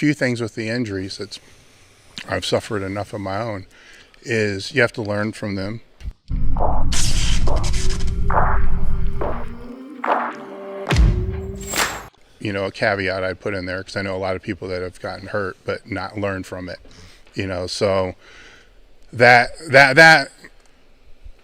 few things with the injuries that I've suffered enough of my own is you have to learn from them. You know, a caveat I'd put in there, because I know a lot of people that have gotten hurt but not learned from it. You know, so that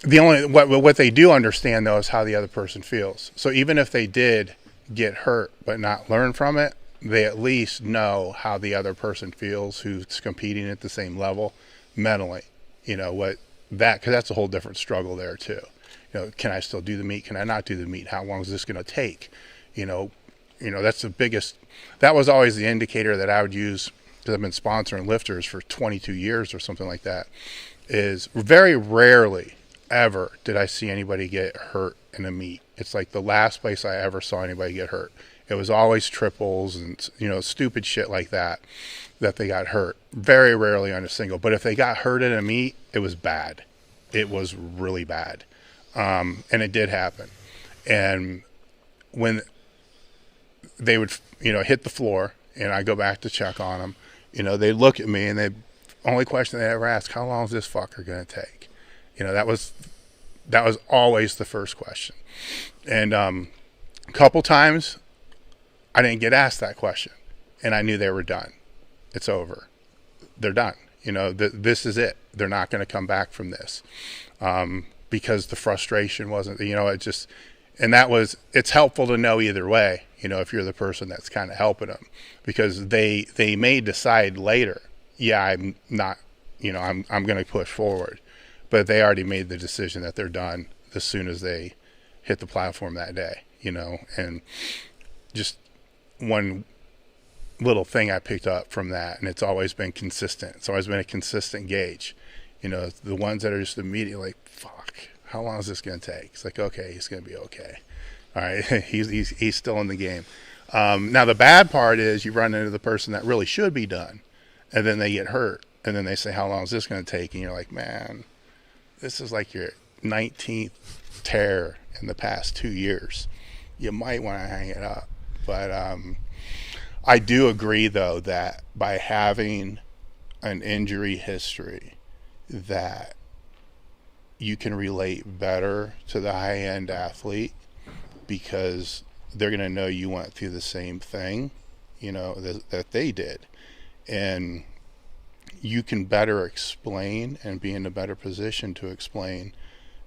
the only what they do understand though is how the other person feels. So even if they did get hurt but not learn from it, they at least know how the other person feels who's competing at the same level mentally. You know what that, because that's a whole different struggle there too. You know, can I still do the meet? Can I not do the meet? How long is this going to take? You know, that's the biggest. That was always the indicator that I would use, because I've been sponsoring lifters for 22 years or something like that. Is very rarely ever did I see anybody get hurt in a meet. It's like the last place I ever saw anybody get hurt. It was always triples and, you know, stupid shit like that they got hurt. Very rarely on a single. But if they got hurt in a meet, it was bad. It was really bad. And it did happen. And when they would, you know, hit the floor and I go back to check on them, you know, they look at me and the only question they ever ask, how long is this fucker going to take? You know, that was always the first question. And a couple times I didn't get asked that question, and I knew they were done. It's over. They're done. You know, this is it. They're not going to come back from this, because the frustration wasn't, you know, it just, and it's helpful to know either way, you know, if you're the person that's kind of helping them, because they may decide later, yeah, I'm not, you know, I'm going to push forward, but they already made the decision that they're done as soon as they hit the platform that day, you know. And just one little thing I picked up from that, and it's always been consistent. It's always been a consistent gauge. You know, the ones that are just immediately, fuck, how long is this going to take? It's like, okay, he's going to be okay. All right, he's still in the game. Now, the bad part is you run into the person that really should be done, and then they get hurt, and then they say, how long is this going to take? And you're like, man, this is like your 19th tear in the past 2 years. You might want to hang it up. But I do agree, though, that by having an injury history, that you can relate better to the high-end athlete, because they're going to know you went through the same thing, you know, that they did. And you can better explain and be in a better position to explain,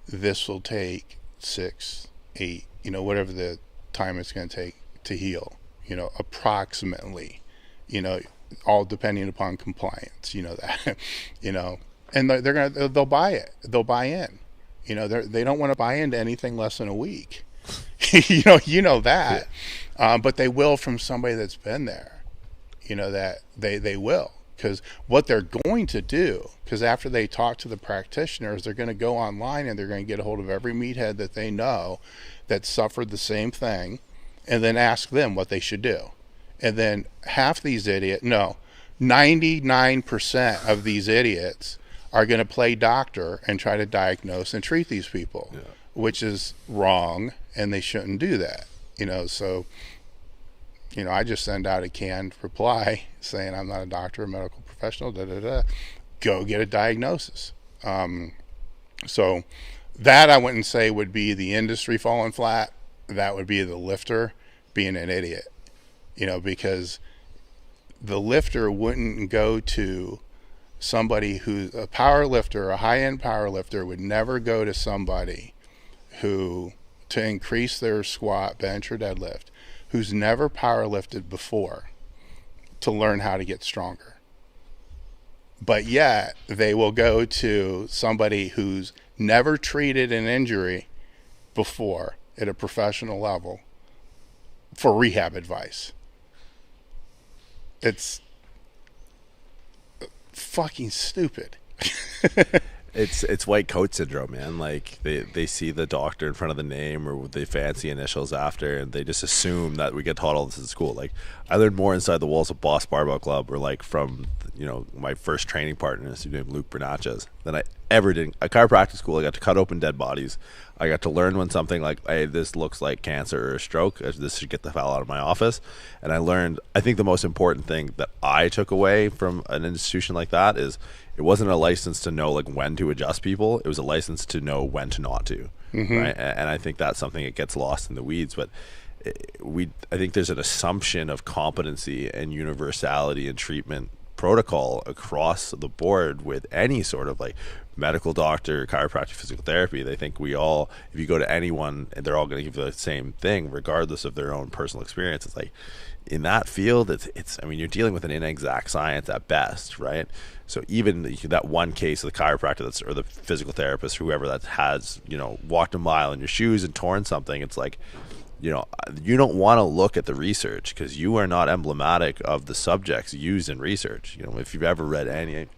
this will take 6, 8, you know, whatever the time it's going to take to heal, you know, approximately, you know, all depending upon compliance, you know, that, you know, and they'll buy it. They'll buy in, you know, they don't want to buy into anything less than a week, you know that, but they will from somebody that's been there, you know, that they will. Because what they're going to do, because after they talk to the practitioners, they're going to go online and they're going to get a hold of every meathead that they know that suffered the same thing, and then ask them what they should do. And then half these 99% of these idiots are going to play doctor and try to diagnose and treat these people, yeah, which is wrong, and they shouldn't do that. You know, so, you know, I just send out a canned reply saying I'm not a doctor, a medical professional, go get a diagnosis. So that I wouldn't say would be the industry falling flat. That would be the lifter being an idiot, you know, because the lifter wouldn't go to somebody who's a power lifter, a high-end power lifter would never go to somebody who, to increase their squat, bench, or deadlift, who's never power lifted before, to learn how to get stronger. But yet they will go to somebody who's never treated an injury before at a professional level for rehab advice. It's fucking stupid. It's white coat syndrome, man. Like they see the doctor in front of the name or with the fancy initials after, and they just assume that we get taught all this in school. Like, I learned more inside the walls of Boss Barbell Club, or like from, my first training partner is named Luke Bernatchez than I ever did. At chiropractic school, I got to cut open dead bodies. I got to learn when something like, hey, this looks like cancer or a stroke. This should get the hell out of my office. And I learned, I think the most important thing that I took away from an institution like that is it wasn't a license to know like when to adjust people. It was a license to know when to not to. Right? And I think that's something that gets lost in the weeds. But I think there's an assumption of competency and universality in treatment protocol across the board with any sort of like medical doctor, chiropractic, physical therapy. They think we all, if you go to anyone, they're all going to give you the same thing regardless of their own personal experience. It's like in that field, it's I mean, you're dealing with an inexact science at best, right? So even that one case of the chiropractor or the physical therapist, whoever that has, walked a mile in your shoes and torn something, it's like, you don't want to look at the research because you are not emblematic of the subjects used in research. If you've ever read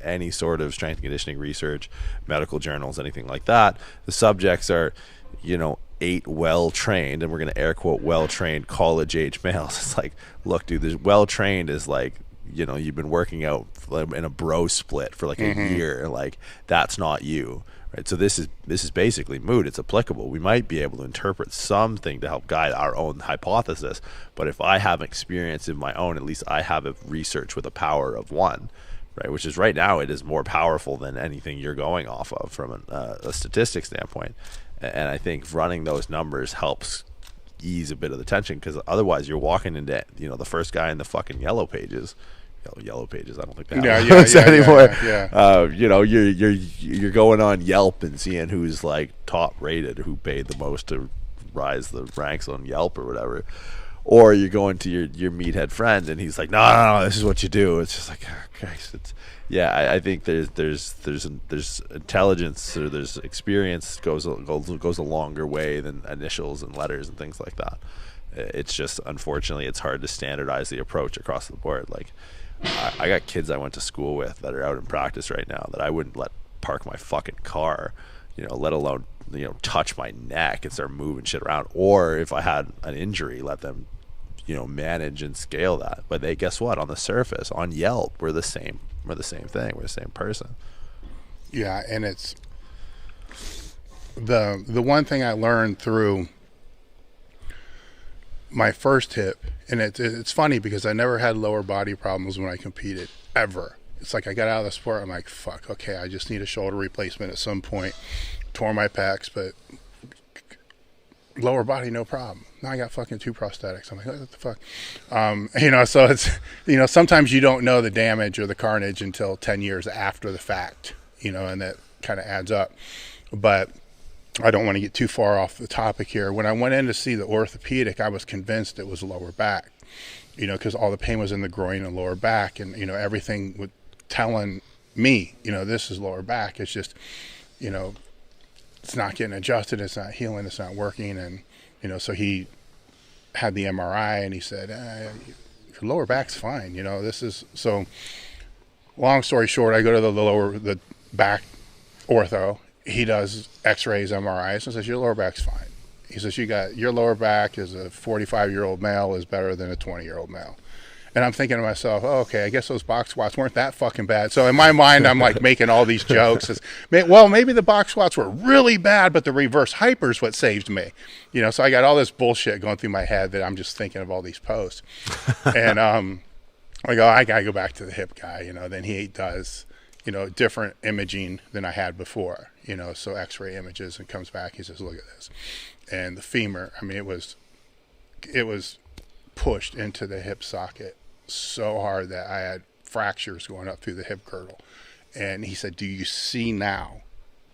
any sort of strength and conditioning research, medical journals, anything like that, the subjects are, 8 well-trained, and we're going to air quote well-trained college-age males. It's like, look, dude, this well-trained is like, you've been working out in a bro split for like a year. Like, that's not you. Right, so this is basically moot. It's applicable. We might be able to interpret something to help guide our own hypothesis, but if I have experience in my own, at least I have a research with a power of 1, right? Which is right now it is more powerful than anything you're going off of from a statistics standpoint. And I think running those numbers helps ease a bit of the tension, because otherwise you're walking into the first guy in the fucking yellow pages. Yellow pages, I don't think they have those anymore. You're going on Yelp and seeing who's like top rated, who paid the most to rise the ranks on Yelp or whatever. Or you're going to your meathead friend and he's like, no, this is what you do. It's just like, oh, Christ. I think there's intelligence, or there's experience goes a longer way than initials and letters and things like that. It's just, unfortunately, it's hard to standardize the approach across the board. Like, I got kids I went to school with that are out in practice right now that I wouldn't let park my fucking car, let alone, touch my neck and start moving shit around. Or if I had an injury, let them, manage and scale that. But guess what? On the surface, on Yelp, we're the same thing. We're the same person. Yeah. And it's the one thing I learned through my first hip, and it's funny because I never had lower body problems when I competed, ever. It's like I got out of the sport, I'm like, fuck, okay, I just need a shoulder replacement at some point. Tore my pecs, but lower body, no problem. Now I got fucking 2 prosthetics. I'm like, what the fuck? So it's, sometimes you don't know the damage or the carnage until 10 years after the fact, and that kind of adds up. But I don't want to get too far off the topic here. When I went in to see the orthopedic, I was convinced it was lower back, because all the pain was in the groin and lower back, and, everything was telling me, this is lower back. It's just, it's not getting adjusted. It's not healing. It's not working. And, so he had the MRI and he said, your lower back's fine. This is, so long story short, I go to the back ortho. He does x-rays, MRIs, and says, your lower back's fine. He says, your lower back as a 45-year-old male is better than a 20-year-old male. And I'm thinking to myself, oh, okay, I guess those box squats weren't that fucking bad. So in my mind, I'm like making all these jokes. Maybe the box squats were really bad, but the reverse hyper's what saved me. So I got all this bullshit going through my head that I'm just thinking of all these posts. And I go, I got to go back to the hip guy. Then he does, different imaging than I had before. So x-ray images, and comes back, he says, look at this. And the femur, I mean, it was pushed into the hip socket so hard that I had fractures going up through the hip girdle. And he said, do you see now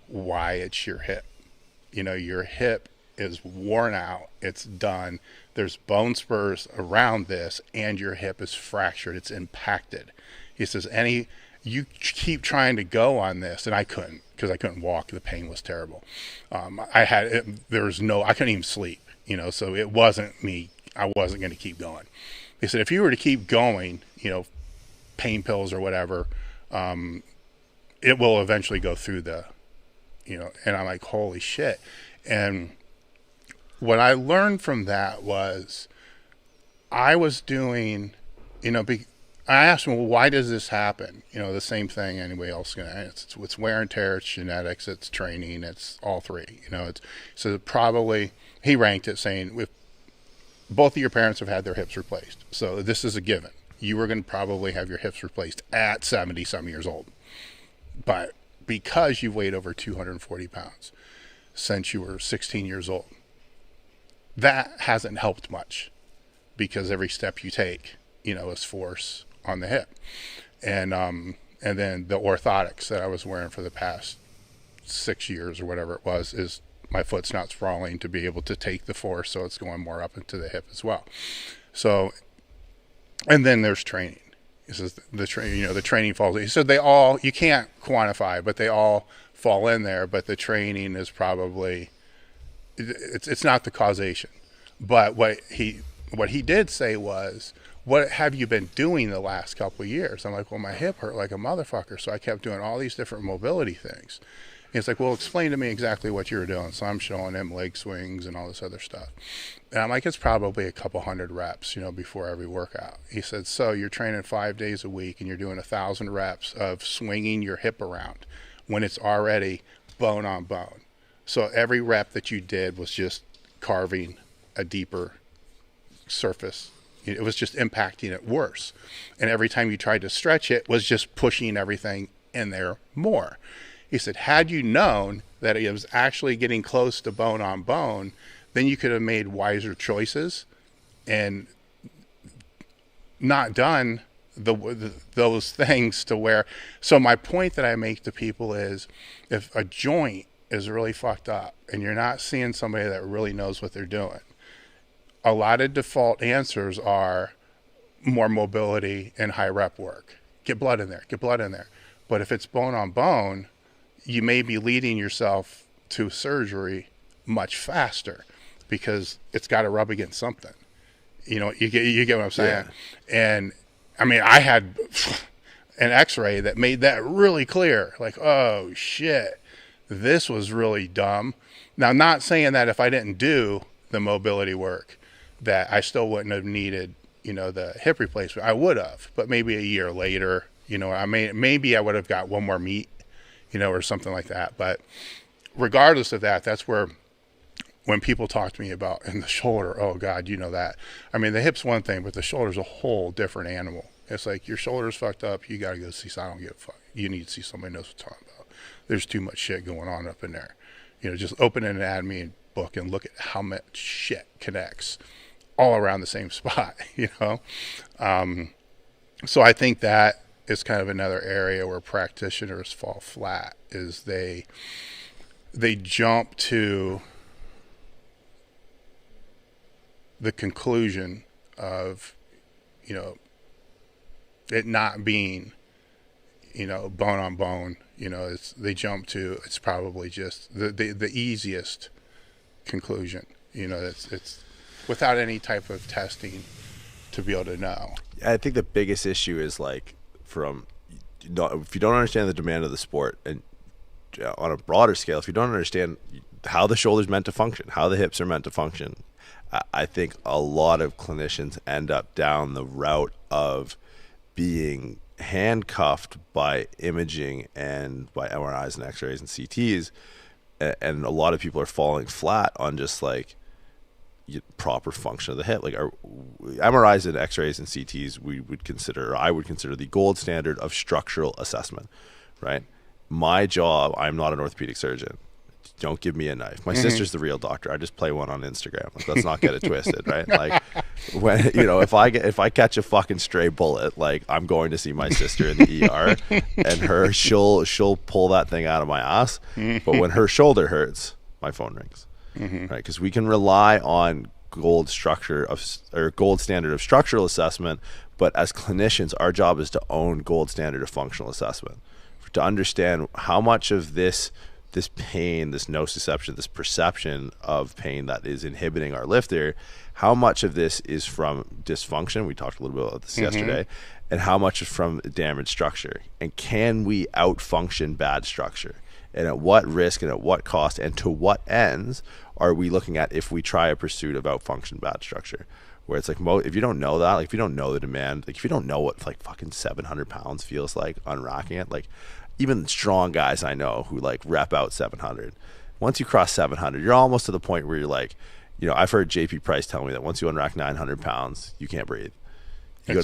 why it's your hip? Your hip is worn out. It's done. There's bone spurs around this, and your hip is fractured. It's impacted. He says, you keep trying to go on this, and I couldn't, because I couldn't walk. The pain was terrible. I couldn't even sleep, so it wasn't me. I wasn't going to keep going. He said, if you were to keep going, pain pills or whatever, it will eventually go through and I'm like, holy shit. And what I learned from that was I was doing, I asked him, well, why does this happen? The same thing anybody else can. It's wear and tear, it's genetics, it's training, it's all three. So probably he ranked it saying if both of your parents have had their hips replaced, so this is a given. You were going to probably have your hips replaced at 70 some years old, but because you've weighed over 240 pounds since you were 16 years old, that hasn't helped much, because every step you take, is force on the hip. And then the orthotics that I was wearing for the past 6 years or whatever it was, is my foot's not sprawling to be able to take the force, so it's going more up into the hip as well. So, and then there's training. He says the training falls. He said you can't quantify, but they all fall in there. But the training is probably, it's not the causation. But what he did say was, what have you been doing the last couple of years? I'm like, well, my hip hurt like a motherfucker, so I kept doing all these different mobility things. He's like, well, explain to me exactly what you were doing. So I'm showing him leg swings and all this other stuff. And I'm like, it's probably a couple hundred reps, before every workout. He said, so you're training 5 days a week and you're doing 1,000 reps of swinging your hip around when it's already bone on bone. So every rep that you did was just carving a deeper surface. It was just impacting it worse. And every time you tried to stretch it was just pushing everything in there more. He said, had you known that it was actually getting close to bone on bone, then you could have made wiser choices and not done those things to where. So my point that I make to people is, if a joint is really fucked up and you're not seeing somebody that really knows what they're doing, a lot of default answers are more mobility and high rep work. Get blood in there. But if it's bone on bone, you may be leading yourself to surgery much faster, because it's got to rub against something. You get what I'm saying? Yeah. And I mean, I had an x-ray that made that really clear. Like, oh shit, this was really dumb. Now, not saying that if I didn't do the mobility work, that I still wouldn't have needed, the hip replacement. I would have, but maybe a year later, maybe I would have got one more meet, or something like that. But regardless of that, that's where, when people talk to me about in the shoulder, oh God, that. I mean, the hip's one thing, but the shoulder's a whole different animal. It's like, your shoulder's fucked up, you got to go see, I don't give a fuck. You need to see somebody who knows what I'm talking about. There's too much shit going on up in there. Just open an anatomy book and look at how much shit connects all around the same spot, So I think that is kind of another area where practitioners fall flat, is they jump to the conclusion of, it not being, bone on bone. They jump to, it's probably just the easiest conclusion. It's without any type of testing to be able to know. I think the biggest issue is like, if you don't understand the demand of the sport, and on a broader scale, if you don't understand how the shoulder's meant to function, how the hips are meant to function, I think a lot of clinicians end up down the route of being handcuffed by imaging and by MRIs and X-rays and CTs, and a lot of people are falling flat on just like proper function of the hip. Like our MRIs and X-rays and CTs, I would consider the gold standard of structural assessment, right? My job, I'm not an orthopedic surgeon. Don't give me a knife. My sister's the real doctor. I just play one on Instagram. Like, let's not get it twisted, right? Like, when if I catch a fucking stray bullet, like, I'm going to see my sister in the ER, and she'll pull that thing out of my ass. But when her shoulder hurts, my phone rings, right? Because we can rely on gold standard of structural assessment, but as clinicians, our job is to own gold standard of functional assessment, to understand how much of this pain, this nociception, this perception of pain that is inhibiting our lifter, how much of this is from dysfunction, we talked a little bit about this yesterday, and how much is from damaged structure, and can we outfunction bad structure, and at what risk and at what cost and to what ends are we looking at if we try a pursuit of outfunction bad structure? where it's like if you don't know that, like if you don't know the demand, like if you don't know what like fucking 700 pounds feels like unracking it, like even strong guys I know who like rep out 700, once you cross 700, you're almost to the point where you're like, you know, I've heard JP Price tell me that once you unrack 900 pounds, you can't breathe. You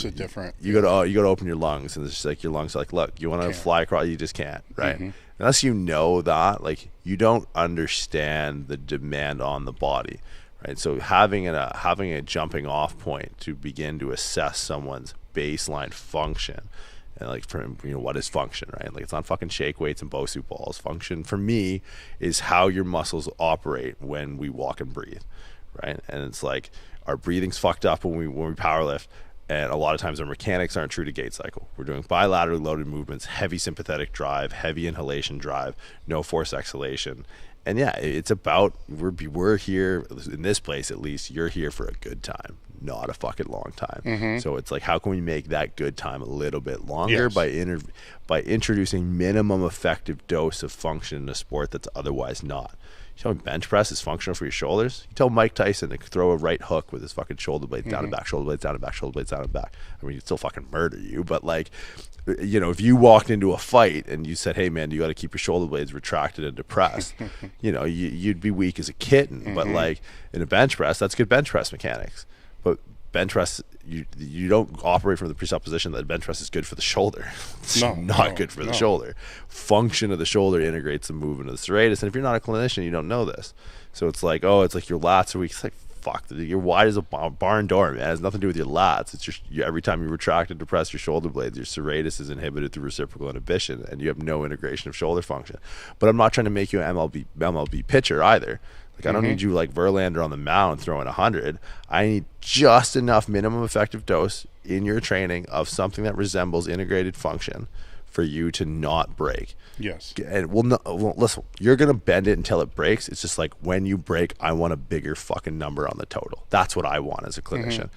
go to open your lungs, and it's just like your lungs are like, look, you want to fly across, you just can't, right? Mm-hmm. Unless you know that, like you don't understand the demand on the body, right? So having a jumping off point to begin to assess someone's baseline function, and like for what is function, right? Like it's not fucking shake weights and Bosu balls. Function for me is how your muscles operate when we walk and breathe, right? And it's like our breathing's fucked up when we power lift. And a lot of times our mechanics aren't true to gait cycle. We're doing bilaterally loaded movements, heavy sympathetic drive, heavy inhalation drive, no force exhalation. And yeah, it's about, we're here, in this place at least, you're here for a good time, not a fucking long time. Mm-hmm. So it's like, how can we make that good time a little bit longer by introducing minimum effective dose of function in a sport that's otherwise not. You tell me bench press is functional for your shoulders? You tell Mike Tyson to throw a right hook with his fucking shoulder blades down and back, shoulder blades down and back, shoulder blades down and back. I mean, he'd still fucking murder you, but like, you know, if you walked into a fight and you said, hey man, you got to keep your shoulder blades retracted and depressed, you know, you'd be weak as a kitten. But like in a bench press, that's good bench press mechanics. But bench press, you don't operate from the presupposition that bench press is good for the shoulder. It's not good for the shoulder. Function of the shoulder integrates the movement of the serratus, and if you're not a clinician, you don't know this. So it's like, oh, it's like your lats are weak. It's like, fuck, you're wide as a barn door, man. It has nothing to do with your lats. It's just every time you retract and depress your shoulder blades, your serratus is inhibited through reciprocal inhibition, and you have no integration of shoulder function. But I'm not trying to make you an MLB pitcher either. Like, I don't need you like Verlander on the mound throwing 100. I need just enough minimum effective dose in your training of something that resembles integrated function for you to not break. Yes. And listen, you're going to bend it until it breaks. It's just like when you break, I want a bigger fucking number on the total. That's what I want as a clinician.